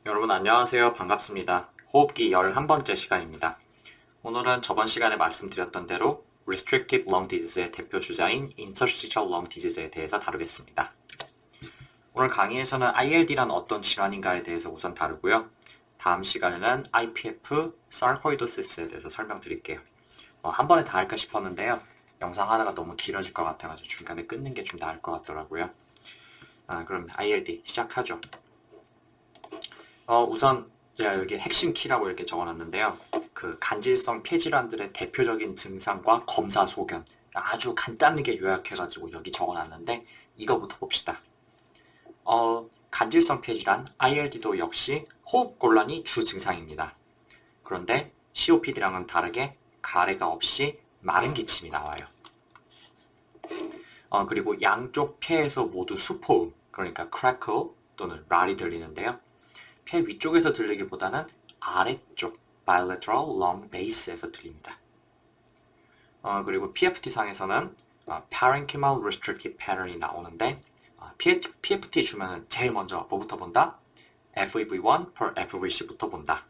여러분 안녕하세요. 반갑습니다. 호흡기 11번째 시간입니다. 오늘은 저번 시간에 말씀드렸던 대로 Restrictive Lung Disease의 대표 주자인 Interstitial Lung Disease에 대해서 다루겠습니다. 오늘 강의에서는 ILD란 어떤 질환인가에 대해서 우선 다루고요. 다음 시간에는 IPF, Sarcoidosis에 대해서 설명드릴게요. 한 번에 다 할까 싶었는데요. 영상 하나가 너무 길어질 것 같아가지고 중간에 끊는 게 좀 나을 것 같더라고요. 그럼 ILD 시작하죠. 우선 제가 여기 핵심 키라고 이렇게 적어놨는데요. 그 간질성 폐질환들의 대표적인 증상과 검사 소견 아주 간단하게 요약해가지고 여기 적어놨는데 이거부터 봅시다. 간질성 폐질환 ILD도 역시 호흡곤란이 주 증상입니다. 그런데 COPD랑은 다르게 가래가 없이 마른 기침이 나와요. 그리고 양쪽 폐에서 모두 수포음, 그러니까 crackle 또는 랄이 들리는데요. 폐 위쪽에서 들리기보다는 아래쪽 bilateral lung base에서 들립니다. 그리고 PFT 상에서는 parenchymal restrictive pattern이 나오는데 PFT 주면 제일 먼저 뭐부터 본다? FEV1 per FVC부터 본다.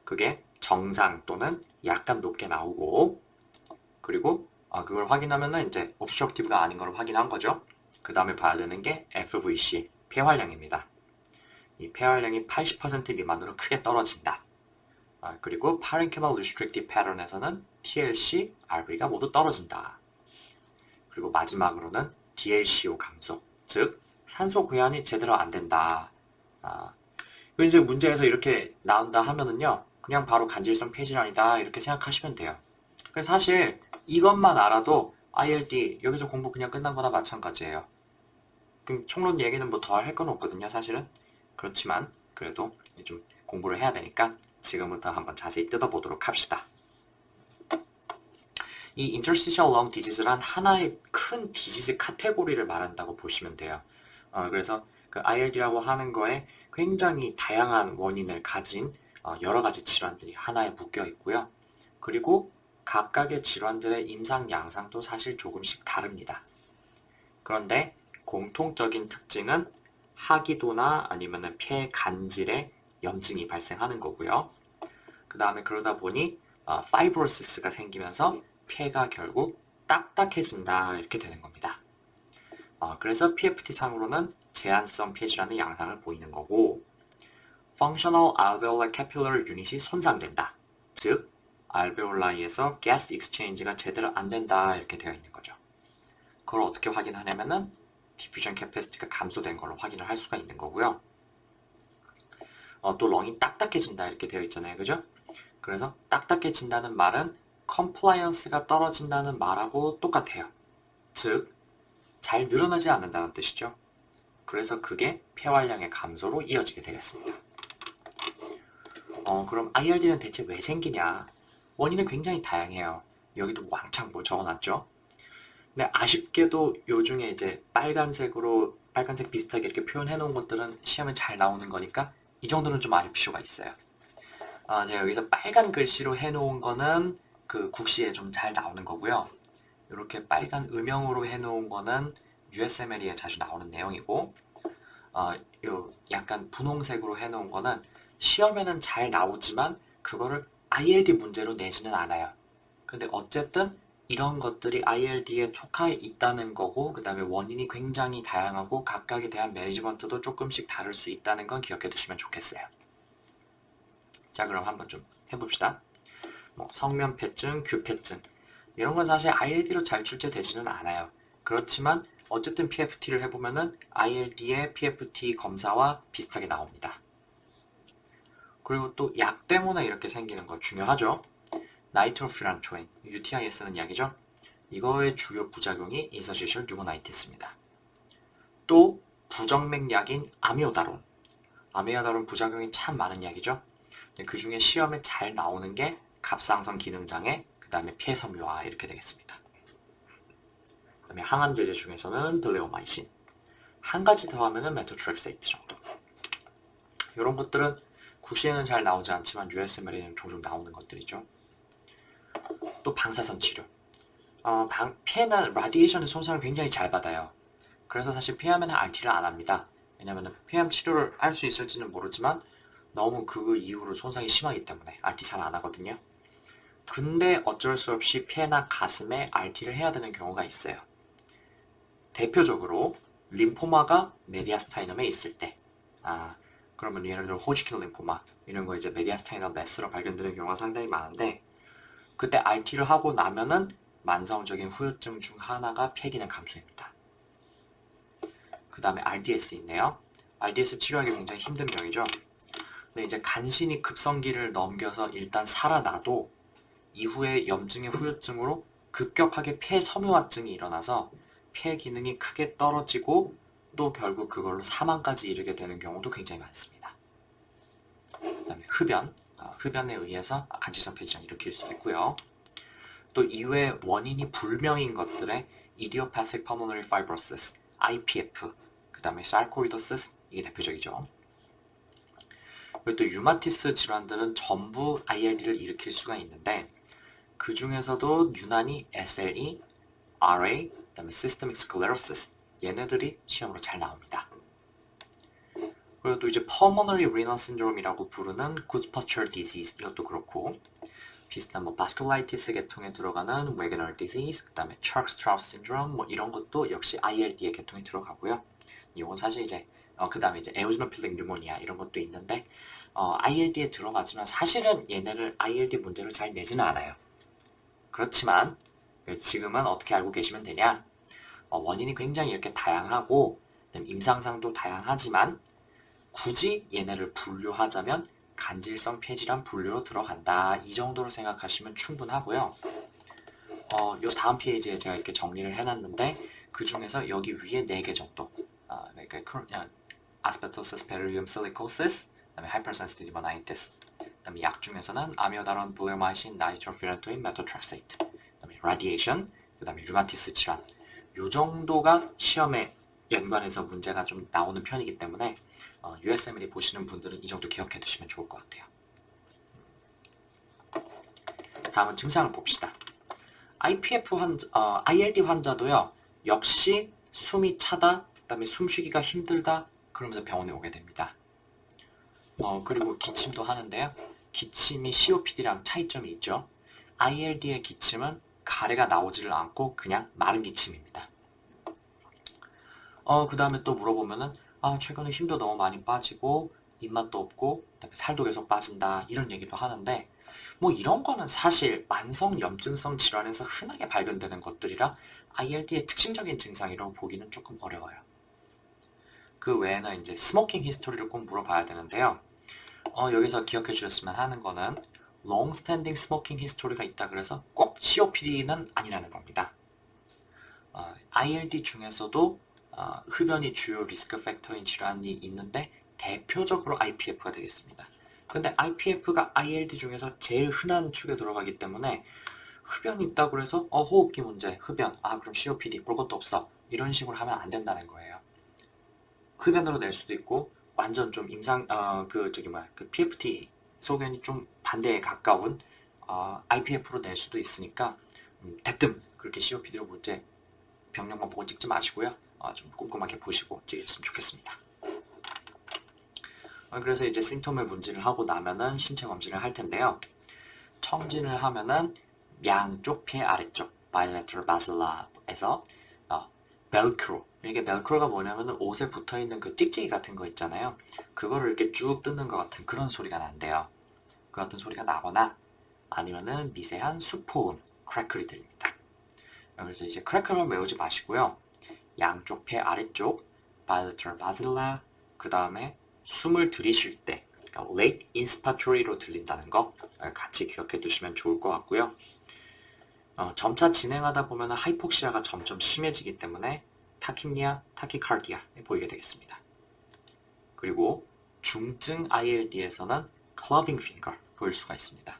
그게 정상 또는 약간 높게 나오고 그리고 그걸 확인하면은 이제 obstructive가 아닌 걸 확인한 거죠. 그 다음에 봐야 되는 게 FVC, 폐활량입니다. 이 폐활량이 80% 미만으로 크게 떨어진다. 그리고 parenchymal restrictive pattern에서는 TLC, RV가 모두 떨어진다. 그리고 마지막으로는 DLCO 감소, 즉 산소 고연이 제대로 안 된다. 이제 문제에서 이렇게 나온다 하면은요, 그냥 바로 간질성 폐질환이다 이렇게 생각하시면 돼요. 그래서 사실 이것만 알아도 ILD 여기서 공부 그냥 끝난 거나 마찬가지예요. 그럼 총론 얘기는 뭐 더 할 건 없거든요, 사실은. 그렇지만 그래도 좀 공부를 해야 되니까 지금부터 한번 자세히 뜯어보도록 합시다. 이 interstitial lung disease란 하나의 큰 디지즈 카테고리를 말한다고 보시면 돼요. 그래서 그 ILD라고 하는 거에 굉장히 다양한 원인을 가진 여러 가지 질환들이 하나에 묶여 있고요. 그리고 각각의 질환들의 임상 양상도 사실 조금씩 다릅니다. 그런데 공통적인 특징은 하기도나 아니면 폐 간질에 염증이 발생하는 거고요. 그 다음에 그러다 보니 파이브로시스가 생기면서 폐가 결국 딱딱해진다 이렇게 되는 겁니다. 그래서 PFT 상으로는 제한성 폐질환의 양상을 보이는 거고 Functional alveolar capillary unit이 손상된다. 즉 알베올라이에서 가스 익스체인지가 제대로 안 된다 이렇게 되어 있는 거죠. 그걸 어떻게 확인하냐면은 디퓨전 캐패시티가 감소된 걸로 확인을 할 수가 있는 거고요. 또 렁이 딱딱해진다 이렇게 되어 있잖아요. 그죠? 그래서 딱딱해진다는 말은 컴플라이언스가 떨어진다는 말하고 똑같아요. 즉, 잘 늘어나지 않는다는 뜻이죠. 그래서 그게 폐활량의 감소로 이어지게 되겠습니다. 그럼 ILD는 대체 왜 생기냐? 원인은 굉장히 다양해요. 여기도 왕창 뭐 적어놨죠? 근데 아쉽게도 요 중에 이제 빨간색 비슷하게 이렇게 표현해 놓은 것들은 시험에 잘 나오는 거니까 이 정도는 좀 알 필요가 있어요. 제가 여기서 빨간 글씨로 해 놓은 거는 그 국시에 좀 잘 나오는 거고요. 이렇게 빨간 음영으로 해 놓은 거는 USMLE에 자주 나오는 내용이고, 요 약간 분홍색으로 해 놓은 거는 시험에는 잘 나오지만 그거를 ILD 문제로 내지는 않아요. 근데 어쨌든 이런 것들이 ILD에 속해 있다는 거고 그 다음에 원인이 굉장히 다양하고 각각에 대한 매니지먼트도 조금씩 다를 수 있다는 건 기억해 두시면 좋겠어요. 자, 그럼 한번 좀 해봅시다. 성면폐증, 규폐증 이런 건 사실 ILD로 잘 출제되지는 않아요. 그렇지만 어쨌든 PFT를 해보면은 ILD의 PFT 검사와 비슷하게 나옵니다. 그리고 또 약 때문에 이렇게 생기는 거 중요하죠. 나이트로피란토인, UTI에 쓰는 약이죠. 이거의 주요 부작용이 인서시셜 뉴모나이티스입니다. 또 부정맥약인 아미오다론. 아미오다론 부작용이 참 많은 약이죠. 그 중에 시험에 잘 나오는 게 갑상선 기능장애, 그 다음에 폐섬유화 이렇게 되겠습니다. 그 다음에 항암제제 중에서는 블레오마이신. 한 가지 더 하면은 메토트렉세이트 정도. 이런 것들은 국시에는 잘 나오지 않지만 USML에는 종종 나오는 것들이죠. 또 방사선 치료. 폐는 라디에이션의 손상을 굉장히 잘 받아요. 그래서 사실 폐암에는 RT를 안 합니다. 왜냐면 폐암 치료를 할 수 있을지는 모르지만 너무 그 이후로 손상이 심하기 때문에 RT 잘 안 하거든요. 근데 어쩔 수 없이 폐나 가슴에 RT를 해야 되는 경우가 있어요. 대표적으로 림포마가 메디아스타이넘에 있을 때, 그러면 예를 들어 호지킨 림포마 이런 거 이제 메디아스타이넘 메스로 발견되는 경우가 상당히 많은데, 그때 RT를 하고 나면은 만성적인 후유증 중 하나가 폐기능 감소입니다. 그 다음에 RDS 있네요. RDS 치료하기 굉장히 힘든 병이죠. 근데 이제 간신히 급성기를 넘겨서 일단 살아나도 이후에 염증의 후유증으로 급격하게 폐 섬유화증이 일어나서 폐 기능이 크게 떨어지고 또 결국 그걸로 사망까지 이르게 되는 경우도 굉장히 많습니다. 그 다음에 흡연, 흡연에 의해서 간질성 폐질환을 일으킬 수 있고요. 또 이외에 원인이 불명인 것들의 Idiopathic Pulmonary Fibrosis, IPF, 그 다음에 Sarcoidosis, 이게 대표적이죠. 그리고 또 류마티스 질환들은 전부 ILD를 일으킬 수가 있는데 그 중에서도 유난히 SLE, RA, 그 다음에 Systemic Sclerosis 얘네들이 시험으로 잘 나옵니다. 그리고 또 이제 Pulmonary Renal Syndrome이라고 부르는 Goodpasture Disease 이것도 그렇고 비슷한 뭐 바스큘라이티스 계통에 들어가는 Wegener disease, 그 다음에 Churg-Strauss syndrome 뭐 이런 것도 역시 ILD의 계통에 들어가고요. 이건 사실 이제 그 다음에 이제 에오즈노필릭 뉴모니아 이런 것도 있는데 ILD에 들어가지만 사실은 얘네를 ILD 문제를 잘 내지는 않아요. 그렇지만 지금은 어떻게 알고 계시면 되냐? 원인이 굉장히 이렇게 다양하고 임상상도 다양하지만 굳이 얘네를 분류하자면 간질성 폐질환 분류로 들어간다. 이 정도로 생각하시면 충분하고요. 요 다음 페이지에 제가 이렇게 정리를 해놨는데 그 중에서 여기 위에 4개 정도 그러니까 아스베토시스 베릴리움 실리코시스, 그다음에 하이퍼센시티브 머나이티스, 그다음에 약 중에서는 아미오다론 블레오마이신 나이트로피렌토인 메토트렉세이트, 그다음에 라디에이션, 그다음에 류마티스 질환 요 정도가 시험에 연관해서 문제가 좀 나오는 편이기 때문에 USMLE 보시는 분들은 이 정도 기억해 두시면 좋을 것 같아요. 다음은 증상을 봅시다. ILD 환자도요, 역시 숨이 차다, 그다음에 숨쉬기가 힘들다, 그러면서 병원에 오게 됩니다. 그리고 기침도 하는데요. 기침이 COPD랑 차이점이 있죠. ILD의 기침은 가래가 나오지를 않고 그냥 마른 기침입니다. 그 다음에 또 물어보면은 최근에 힘도 너무 많이 빠지고 입맛도 없고 그다음에 살도 계속 빠진다 이런 얘기도 하는데 뭐 이런 거는 사실 만성 염증성 질환에서 흔하게 발견되는 것들이라 ILD의 특징적인 증상이라고 보기는 조금 어려워요. 그 외에는 이제 스모킹 히스토리를 꼭 물어봐야 되는데요. 여기서 기억해 주셨으면 하는 거는 long standing smoking history가 있다 그래서 꼭 COPD는 아니라는 겁니다. ILD 중에서도 흡연이 주요 리스크 팩터인 질환이 있는데 대표적으로 IPF가 되겠습니다. 근데 IPF가 ILD 중에서 제일 흔한 축에 들어가기 때문에 흡연이 있다고 해서 호흡기 문제, 흡연, 그럼 COPD 볼 것도 없어 이런 식으로 하면 안 된다는 거예요. 흡연으로 낼 수도 있고 완전 좀 그 PFT 소견이 좀 반대에 가까운 IPF로 낼 수도 있으니까 대뜸 그렇게 COPD로 문제 병력만 보고 찍지 마시고요. 좀 꼼꼼하게 보시고 찍으셨으면 좋겠습니다. 그래서 이제 심토의 문진을 하고 나면은 신체 검진을 할 텐데요. 청진을 하면은 양쪽 폐 아래쪽 bilateral basilar에서 벨크로, 이게 벨크로가 뭐냐면은 옷에 붙어있는 그 찍찍이 같은 거 있잖아요. 그거를 이렇게 쭉 뜯는 것 같은 그런 소리가 난대요. 그 같은 소리가 나거나 아니면은 미세한 수포음, 크래클이 들립니다. 그래서 이제 크래클을 외우지 마시고요. 양쪽 폐 아래쪽 bilateral basilar, 그 다음에 숨을 들이쉴 때 그러니까 late inspiratory로 들린다는 거 같이 기억해 두시면 좋을 것 같고요. 점차 진행하다 보면 하이폭시아가 점점 심해지기 때문에 타키미아, 타키카르디아 보이게 되겠습니다. 그리고 중증 ILD에서는 클러빙 핑거 보일 수가 있습니다.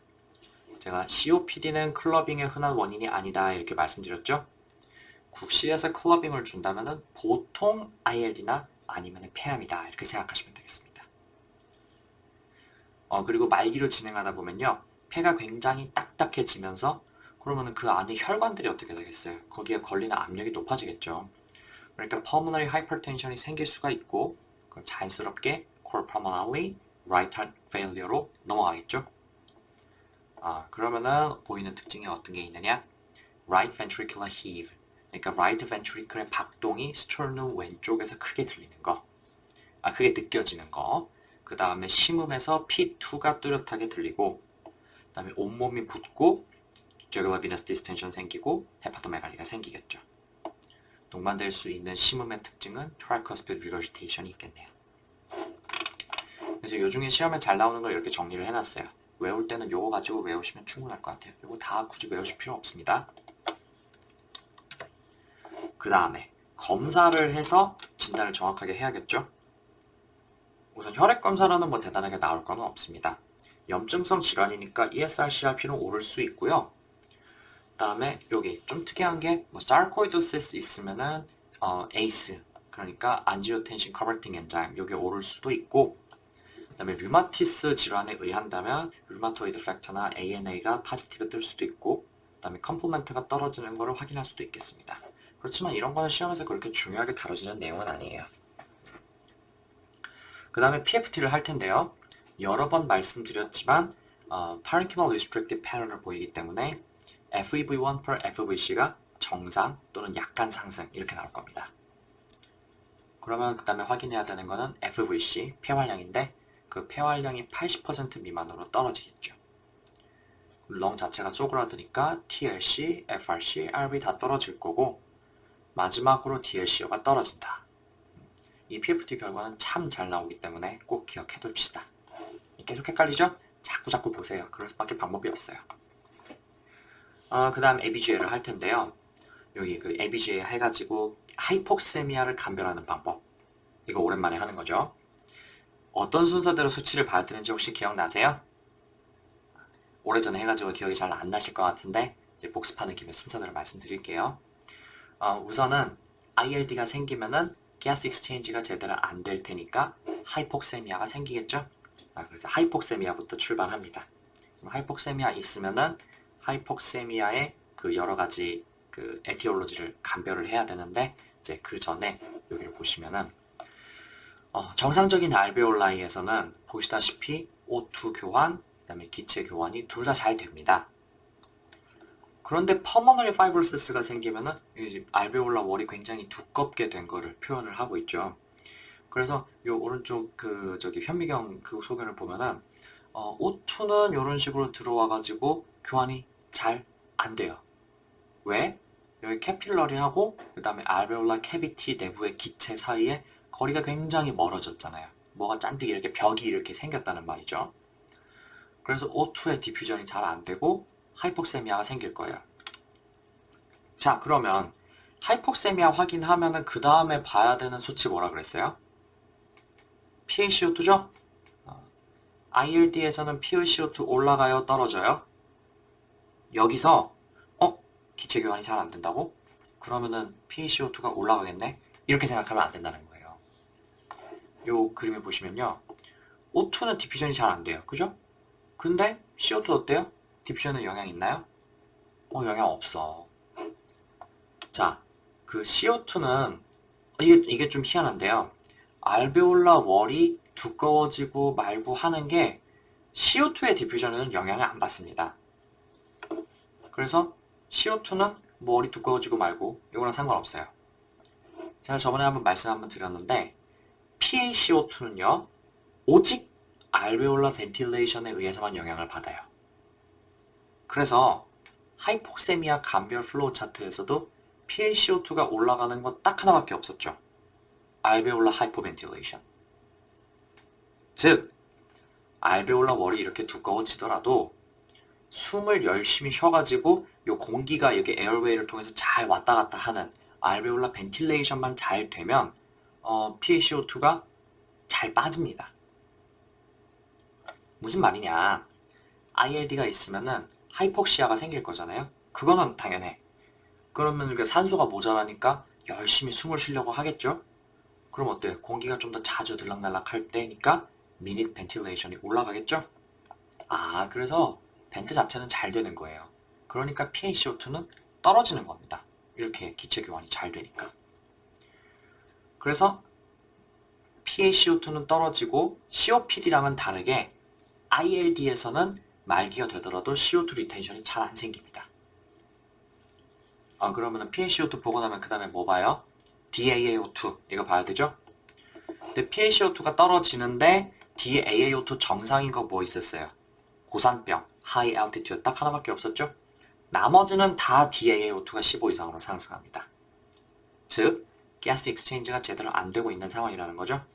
제가 COPD는 클러빙의 흔한 원인이 아니다 이렇게 말씀드렸죠. 국시에서 클러빙을 준다면 보통 ILD나 아니면 폐암이다 이렇게 생각하시면 되겠습니다. 그리고 말기로 진행하다 보면요. 폐가 굉장히 딱딱해지면서 그러면 그 안에 혈관들이 어떻게 되겠어요? 거기에 걸리는 압력이 높아지겠죠. 그러니까 pulmonary hypertension이 생길 수가 있고 그럼 자연스럽게 core pulmonary right heart failure로 넘어가겠죠. 그러면은 보이는 특징이 어떤 게 있느냐? right ventricular heave. 그러니까 right ventricle의 박동이 스트로눔 왼쪽에서 크게 들리는 거. 크게 느껴지는 거. 그 다음에 심음에서 P2가 뚜렷하게 들리고, 그 다음에 온몸이 붓고, jugular venous distension 생기고, 헤파토메갈리가 생기겠죠. 동반될 수 있는 심음의 특징은 tricuspid regurgitation이 있겠네요. 그래서 요 중에 시험에 잘 나오는 걸 이렇게 정리를 해놨어요. 외울 때는 요거 가지고 외우시면 충분할 것 같아요. 요거 다 굳이 외우실 필요 없습니다. 그 다음에 검사를 해서 진단을 정확하게 해야겠죠. 우선 혈액 검사로는 뭐 대단하게 나올 거는 없습니다. 염증성 질환이니까 ESR-CRP는 오를 수 있고요. 그 다음에 여기 좀 특이한 게 뭐 sarcoidosis 있으면은 ACE 그러니까 angiotensin converting enzyme 요게 오를 수도 있고, 그 다음에 류마티스 질환에 의한다면 류마토이드 팩터나 ANA가 포지티브 뜰 수도 있고, 그 다음에 컴플먼트가 떨어지는 것을 확인할 수도 있겠습니다. 그렇지만 이런 거는 시험에서 그렇게 중요하게 다뤄지는 내용은 아니에요. 그 다음에 PFT를 할 텐데요. 여러 번 말씀드렸지만 parenchymal restrictive pattern을 보이기 때문에 FEV1 per FVC가 정상 또는 약간 상승 이렇게 나올 겁니다. 그러면 그 다음에 확인해야 되는 거는 FVC, 폐활량인데 그 폐활량이 80% 미만으로 떨어지겠죠. 렁 자체가 쪼그라드니까 TLC, FRC, RV 다 떨어질 거고, 마지막으로 DLCO가 떨어진다. 이 PFT 결과는 참 잘 나오기 때문에 꼭 기억해 둡시다. 계속 헷갈리죠? 자꾸 보세요. 그럴 수밖에 방법이 없어요. 그 다음 ABGA를 할 텐데요. 여기 그 ABGA 해가지고 하이폭세미아를 감별하는 방법. 이거 오랜만에 하는 거죠. 어떤 순서대로 수치를 봐야 되는지 혹시 기억나세요? 오래전에 해가지고 기억이 잘 안 나실 것 같은데 이제 복습하는 김에 순서대로 말씀드릴게요. 우선은 ILD가 생기면은 가스 익스체인지가 제대로 안 될 테니까 하이폭세미아가 생기겠죠? 그래서 하이폭세미아부터 출발합니다. 하이폭세미아 있으면은 하이폭세미아의 그 여러 가지 그 에티올로지를 감별을 해야 되는데, 이제 그 전에 여기를 보시면은 정상적인 알베올라이에서는 보시다시피 O2 교환, 그다음에 기체 교환이 둘 다 잘 됩니다. 그런데 퍼머널리 파이브로시스가 생기면은 알베올라 월이 굉장히 두껍게 된 거를 표현을 하고 있죠. 그래서 요 오른쪽 현미경 그 소견을 보면은 O2는 이런 식으로 들어와가지고 교환이 잘 안 돼요. 왜? 여기 캐필러리하고 그 다음에 알베올라 캐비티 내부의 기체 사이에 거리가 굉장히 멀어졌잖아요. 뭐가 잔뜩 이렇게 벽이 이렇게 생겼다는 말이죠. 그래서 O2의 디퓨전이 잘 안 되고 하이폭세미아가 생길 거예요. 자, 그러면 하이폭세미아 확인하면은 그 다음에 봐야 되는 수치 뭐라 그랬어요? PaCO2죠? ILD에서는 PaCO2 올라가요, 떨어져요? 여기서 기체 교환이 잘 안 된다고? 그러면은 PaCO2가 올라가겠네? 이렇게 생각하면 안 된다는 거예요. 요 그림을 보시면요. O2는 디퓨전이 잘 안 돼요. 그죠? 근데 CO2 어때요? 디퓨전에 영향 있나요? 영향 없어. 자, 그 CO2는 이게 좀 희한한데요. 알베올라 월이 두꺼워지고 말고 하는 게 CO2의 디퓨전에는 영향을 안 받습니다. 그래서 CO2는 월이 두꺼워지고 말고 이거랑 상관없어요. 제가 저번에 말씀 한번 드렸는데 PaCO2는요. 오직 알베올라 벤틸레이션에 의해서만 영향을 받아요. 그래서 하이폭세미아 감별 플로우 차트에서도 PaCO2가 올라가는 건 딱 하나밖에 없었죠. 알베올라 하이포벤틸레이션. 즉, 알베올라 월이 이렇게 두꺼워지더라도 숨을 열심히 쉬어가지고 요 공기가 여기 에어웨이를 통해서 잘 왔다 갔다 하는 알베올라 벤틸레이션만 잘 되면 PaCO2가 잘 빠집니다. 무슨 말이냐? ILD가 있으면은 하이폭시아가 생길 거잖아요. 그거는 당연해. 그러면 산소가 모자라니까 열심히 숨을 쉬려고 하겠죠? 그럼 어때요? 공기가 좀 더 자주 들락날락 할 때니까 미닛 벤틸레이션이 올라가겠죠? 그래서 벤트 자체는 잘 되는 거예요. 그러니까 PaCO2는 떨어지는 겁니다. 이렇게 기체 교환이 잘 되니까. 그래서 PaCO2는 떨어지고 COPD랑은 다르게 ILD에서는 말기가 되더라도 CO2 리텐션이 잘 안 생깁니다. 그러면은 PaCO2 보고 나면 그 다음에 뭐 봐요? DAAO2 이거 봐야 되죠? 근데 PaCO2가 떨어지는데 DAAO2 정상인 거 뭐 있었어요? 고산병, High Altitude 딱 하나밖에 없었죠? 나머지는 다 DAAO2가 15 이상으로 상승합니다. 즉, 가스 익스체인지가 제대로 안 되고 있는 상황이라는 거죠.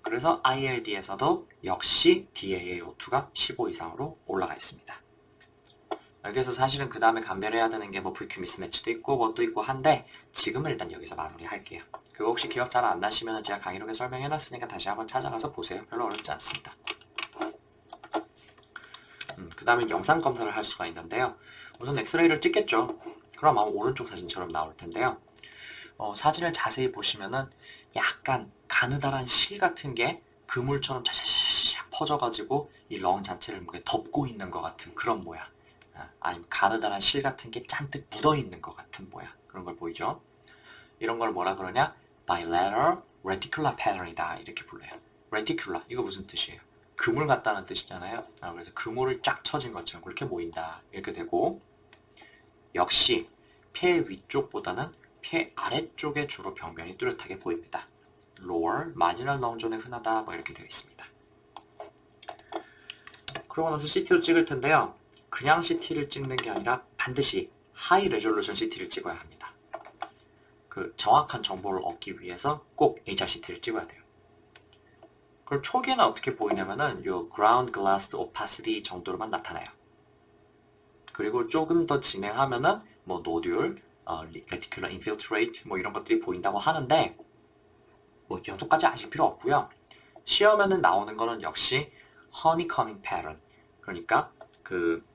그래서 ILD에서도 역시 DAAO2가 15 이상으로 올라가 있습니다. 그래서 사실은 그 다음에 감별해야 되는 게 뭐 불큐 미스매치도 있고 뭣도 있고 한데 지금은 일단 여기서 마무리할게요. 그거 혹시 기억 잘 안 나시면 제가 강의록에 설명해놨으니까 다시 한번 찾아가서 보세요. 별로 어렵지 않습니다. 그 다음에 영상 검사를 할 수가 있는데요. 우선 엑스레이를 찍겠죠. 그럼 아마 오른쪽 사진처럼 나올 텐데요. 사진을 자세히 보시면은 약간 가느다란 실 같은 게 그물처럼 차차차차 퍼져가지고 이 렁 자체를 이렇게 덮고 있는 것 같은 그런 모양. 아니면 가느다란 실 같은 게 잔뜩 묻어 있는 것 같은 모양. 그런 걸 보이죠? 이런 걸 뭐라 그러냐? Bilateral reticular pattern이다 이렇게 불러요. reticular 이거 무슨 뜻이에요? 그물 같다는 뜻이잖아요. 그래서 그물을 쫙 쳐진 것처럼 그렇게 보인다 이렇게 되고 역시 폐 위쪽보다는 폐 아래쪽에 주로 병변이 뚜렷하게 보입니다. lower, marginal lung 존에 흔하다 뭐 이렇게 되어 있습니다. 그러고 나서 CT로 찍을 텐데요. 그냥 CT를 찍는 게 아니라 반드시 하이 레졸루션 CT를 찍어야 합니다. 그 정확한 정보를 얻기 위해서 꼭 HRCT를 찍어야 돼요. 그럼 초기에는 어떻게 보이냐면은 요 ground glass opacity 정도로만 나타나요. 그리고 조금 더 진행하면은 뭐 노듈, reticular infiltrate 뭐 이런 것들이 보인다고 하는데 뭐 여기까지 아실 필요 없고요. 시험에는 나오는 거는 역시 honeycombing pattern 그러니까 그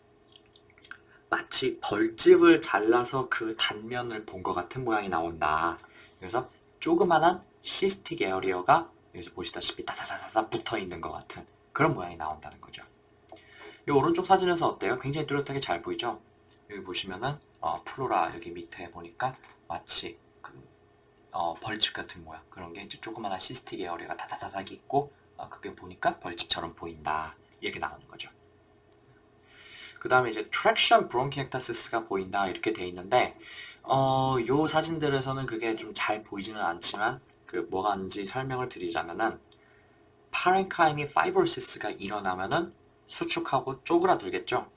마치 벌집을 잘라서 그 단면을 본 것 같은 모양이 나온다. 그래서 조그만한 시스틱 에어리어가 여기서 보시다시피 다다다다 붙어 있는 것 같은 그런 모양이 나온다는 거죠. 이 오른쪽 사진에서 어때요? 굉장히 뚜렷하게 잘 보이죠? 여기 보시면은 플로라 여기 밑에 보니까 마치 그 벌집 같은 모양 그런 게 이제 조그만한 시스틱 에어리어가 다다다닥 있고 그게 보니까 벌집처럼 보인다 이렇게 나오는 거죠. 그 다음에 이제 트랙션 브론키եկ타시스가 보인다 이렇게 돼 있는데 요 사진들에서는 그게 좀 잘 보이지는 않지만 그 뭐가 하는지 설명을 드리자면은 파렌카이미 파이브로시스가 일어나면은 수축하고 쪼그라들겠죠.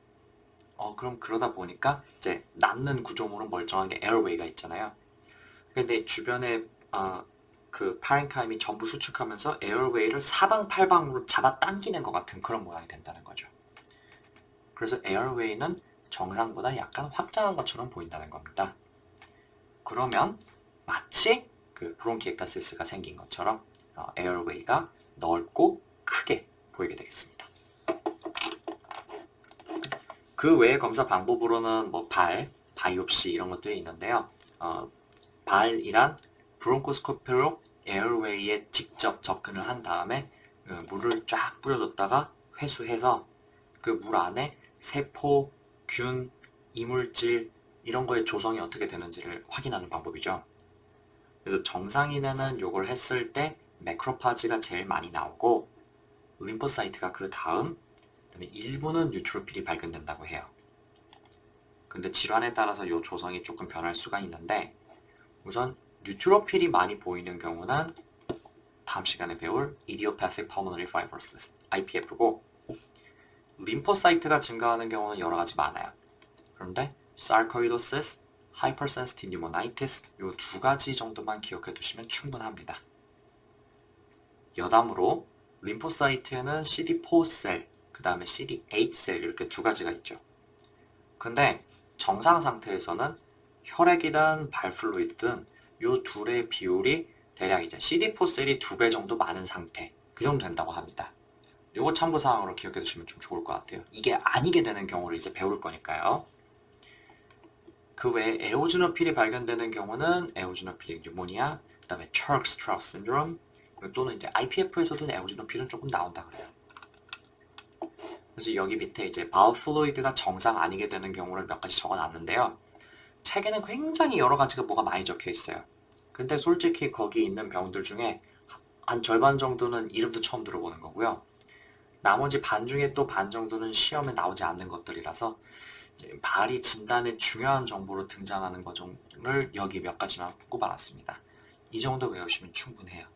그럼 그러다 보니까 이제 남는 구조물은 멀쩡하게 에어웨이가 있잖아요. 근데 주변에 그 파렌카임이 전부 수축하면서 에어웨이를 사방팔방으로 잡아당기는 것 같은 그런 모양이 된다는 거죠. 그래서 에어웨이는 정상보다 약간 확장한 것처럼 보인다는 겁니다. 그러면 마치 그 브론키եկ타시스가 생긴 것처럼 에어웨이가 넓고 크게 보이게 되겠습니다. 그 외의 검사 방법으로는 뭐 발, 바이옵시 이런 것들이 있는데요. 발이란 브론코스코피로 에어웨이에 직접 접근을 한 다음에 물을 쫙 뿌려줬다가 회수해서 그 물 안에 세포, 균, 이물질 이런 거의 조성이 어떻게 되는지를 확인하는 방법이죠. 그래서 정상인에는 이걸 했을 때 매크로파지가 제일 많이 나오고 림포사이트가 그 다음 그다음에 일부는 뉴트로필이 발견된다고 해요. 근데 질환에 따라서 이 조성이 조금 변할 수가 있는데 우선 뉴트로필이 많이 보이는 경우는 다음 시간에 배울 Idiopathic Pulmonary Fibrosis, IPF고 림포사이트가 증가하는 경우는 여러 가지 많아요. 그런데 sarcoidosis, hypersensitive pneumonitis 이 두 가지 정도만 기억해 두시면 충분합니다. 여담으로 림포사이트에는 CD4셀, 그 다음에 CD8셀 이렇게 두 가지가 있죠. 근데 정상 상태에서는 혈액이든 발플루이드든 이 둘의 비율이 대략 이제 CD4셀이 2배 정도 많은 상태 그 정도 된다고 합니다. 요거 참고사항으로 기억해 두시면 좀 좋을 것 같아요. 이게 아니게 되는 경우를 이제 배울 거니까요. 그 외에 에오즈노필이 발견되는 경우는 에오즈노필릭 뉴모니아, 그 다음에 처크스트라우스 신드롬 또는 이제 IPF에서도 에오즈노필은 조금 나온다 그래요. 그래서 여기 밑에 이제 바울 플루이드가 정상 아니게 되는 경우를 몇 가지 적어놨는데요. 책에는 굉장히 여러 가지가 뭐가 많이 적혀 있어요. 근데 솔직히 거기 있는 병들 중에 한 절반 정도는 이름도 처음 들어보는 거고요. 나머지 반 중에 또 반 정도는 시험에 나오지 않는 것들이라서 발이 진단에 중요한 정보로 등장하는 것을 여기 몇 가지만 꼽아놨습니다. 이 정도 외우시면 충분해요.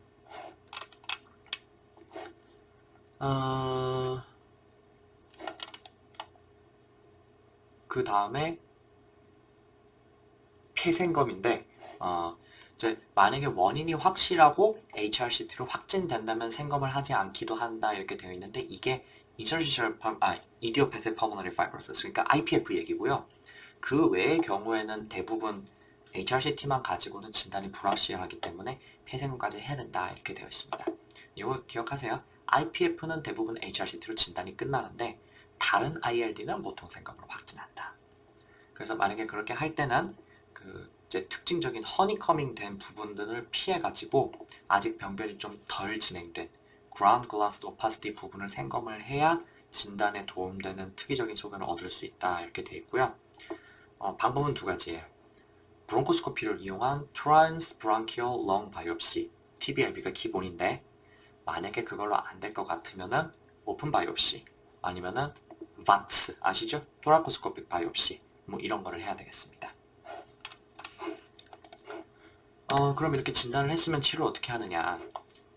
그 다음에 폐생검인데 이제 만약에 원인이 확실하고 HRCT로 확진된다면 생검을 하지 않기도 한다 이렇게 되어 있는데 이게 Idiopathic Pulmonary Fibrosis 그러니까 IPF 얘기고요. 그 외의 경우에는 대부분 HRCT만 가지고는 진단이 불확실하기 때문에 폐생검까지 해야 된다 이렇게 되어 있습니다. 이거 기억하세요. IPF는 대부분 HRCT로 진단이 끝나는데 다른 ILD는 보통 생검으로 확진한다. 그래서 만약에 그렇게 할 때는 이제 특징적인 허니커밍 된 부분들을 피해가지고 아직 병변이 좀 덜 진행된 ground glass opacity 부분을 생검을 해야 진단에 도움되는 특이적인 소견을 얻을 수 있다 이렇게 되어 있고요. 방법은 두 가지예요. 브론코스코피를 이용한 transbronchial lung biopsy, TBLB가 기본인데 만약에 그걸로 안 될 것 같으면은 오픈 바이옵시 아니면은 VATS 아시죠? 토라코스코픽 바이옵시 뭐 이런 거를 해야 되겠습니다. 그럼 이렇게 진단을 했으면 치료 어떻게 하느냐?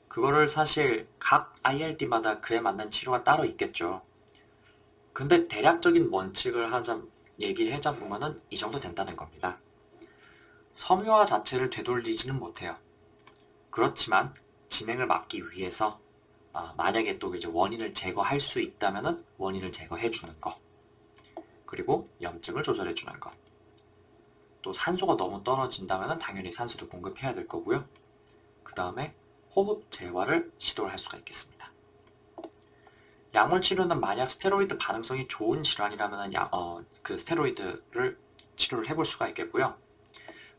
그거를 사실 각 ILD마다 그에 맞는 치료가 따로 있겠죠. 근데 대략적인 원칙을 얘기를 해보면은 이 정도 된다는 겁니다. 섬유화 자체를 되돌리지는 못해요. 그렇지만 진행을 막기 위해서 만약에 또 이제 원인을 제거할 수 있다면은 원인을 제거해 주는 것. 그리고 염증을 조절해 주는 것. 또 산소가 너무 떨어진다면 당연히 산소도 공급해야 될 거고요. 그 다음에 호흡 재활을 시도를 할 수가 있겠습니다. 약물 치료는 만약 스테로이드 반응성이 좋은 질환이라면 그 스테로이드를 치료를 해볼 수가 있겠고요.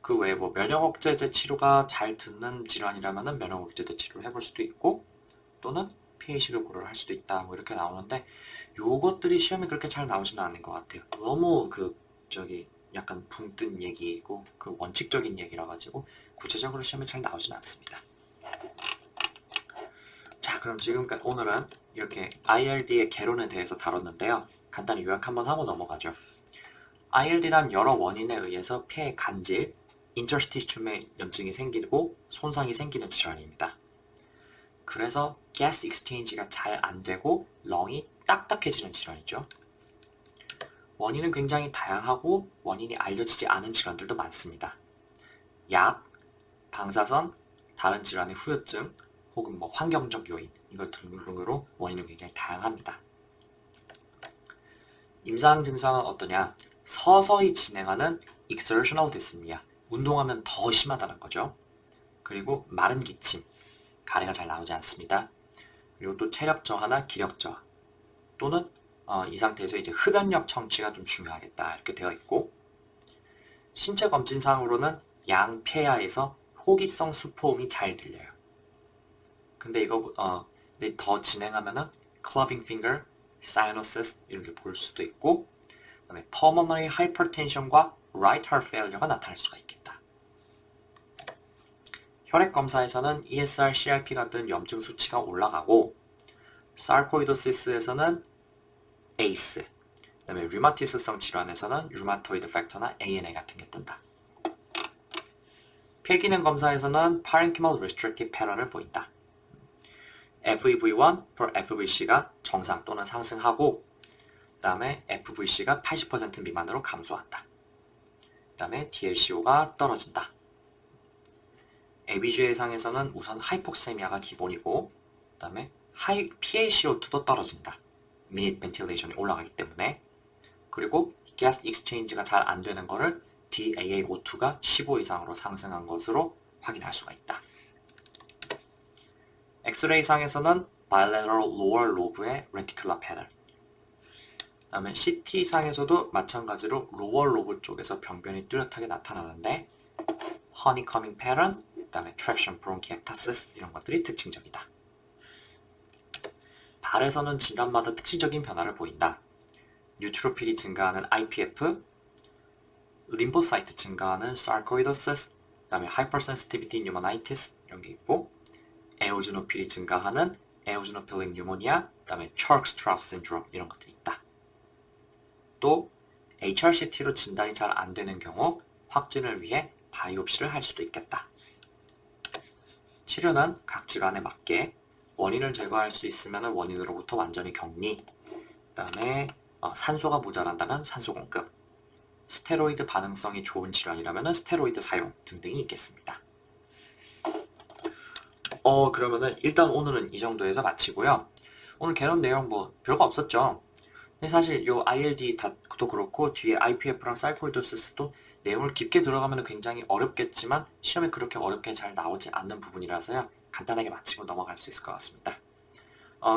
그 외에 뭐 면역 억제제 치료가 잘 듣는 질환이라면 면역 억제제 치료를 해볼 수도 있고 또는 PAC를 고려를 할 수도 있다 뭐 이렇게 나오는데 요것들이 시험에 그렇게 잘 나오지는 않는 것 같아요. 너무 약간 붕 뜬 얘기이고 그 원칙적인 얘기라 가지고 구체적으로 시험에 잘 나오지는 않습니다. 자, 그럼 지금까지 오늘은 이렇게 ILD의 개론에 대해서 다뤘는데요. 간단히 요약 한번 하고 넘어가죠. ILD란 여러 원인에 의해서 폐의 간질, 인터스티춤에 염증이 생기고 손상이 생기는 질환입니다. 그래서 가스 익스체인지가 잘 안 되고 렁이 딱딱해지는 질환이죠. 원인은 굉장히 다양하고 원인이 알려지지 않은 질환들도 많습니다. 약, 방사선, 다른 질환의 후유증, 혹은 뭐 환경적 요인 이것 등으로 원인은 굉장히 다양합니다. 임상 증상은 어떠냐? 서서히 진행하는 exertional dyspnea, 운동하면 더 심하다는 거죠. 그리고 마른 기침, 가래가 잘 나오지 않습니다. 그리고 또 체력 저하나 기력 저하 또는 이 상태에서 이제 흡연력 청취가 좀 중요하겠다 이렇게 되어 있고 신체 검진상으로는 양폐하에서 호기성 수포음이 잘 들려요. 근데 이거 더 진행하면은 clubbing finger, cyanosis 이렇게 볼 수도 있고 그다음에 pulmonary hypertension과 right heart failure가 나타날 수가 있겠다. 혈액 검사에서는 ESR, CRP 같은 염증 수치가 올라가고 사르코이도시스에서는 ACE, 그다음에 류마티스성 질환에서는 류마토이드 팩터나 ANA 같은 게 뜬다. 폐기능 검사에서는 parenchymal restrictive pattern을 보인다. FEV1 for FVC가 정상 또는 상승하고 그 다음에 FVC가 80% 미만으로 감소한다. 그 다음에 DLCO가 떨어진다. ABG 해상에서는 우선 하이폭세미아가 기본이고 그 다음에 PaCO2도 떨어진다. minute ventilation이 올라가기 때문에 그리고 gas exchange가 잘 안 되는 거를 DAAO2가 15 이상으로 상승한 것으로 확인할 수가 있다. 엑스레이상에서는 bilateral lower lobe의 reticular pattern 그 다음에 CT상에서도 마찬가지로 lower lobe 쪽에서 병변이 뚜렷하게 나타나는데 honeycombing pattern, 그 다음에 traction bronchiectasis 이런 것들이 특징적이다. 발에서는 질환마다 특징적인 변화를 보인다. 뉴트로필이 증가하는 IPF, 림포사이트 증가하는 sarcoidosis, 그 다음에 hypersensitivity pneumonitis 이런 게 있고 에오즈노필이 증가하는 에오즈노필릭 뉴모니아, 그 다음에 찰크스트라우스 신드롬 이런 것들이 있다. 또 HRCT로 진단이 잘 안 되는 경우 확진을 위해 바이옵시를 할 수도 있겠다. 치료는 각 질환에 맞게 원인을 제거할 수 있으면 원인으로부터 완전히 격리, 그 다음에 산소가 모자란다면 산소 공급, 스테로이드 반응성이 좋은 질환이라면 스테로이드 사용 등등이 있겠습니다. 그러면은 일단 오늘은 이 정도에서 마치고요. 오늘 개론 내용 뭐 별거 없었죠. 근데 사실 요 ILD도 그렇고 뒤에 IPF랑 사이코이도시스도 내용을 깊게 들어가면 굉장히 어렵겠지만 시험에 그렇게 어렵게 잘 나오지 않는 부분이라서요. 간단하게 마치고 넘어갈 수 있을 것 같습니다.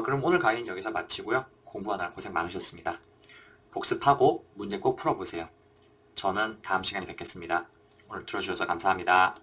그럼 오늘 강의는 여기서 마치고요. 공부하느라 고생 많으셨습니다. 복습하고 문제 꼭 풀어보세요. 저는 다음 시간에 뵙겠습니다. 오늘 들어주셔서 감사합니다.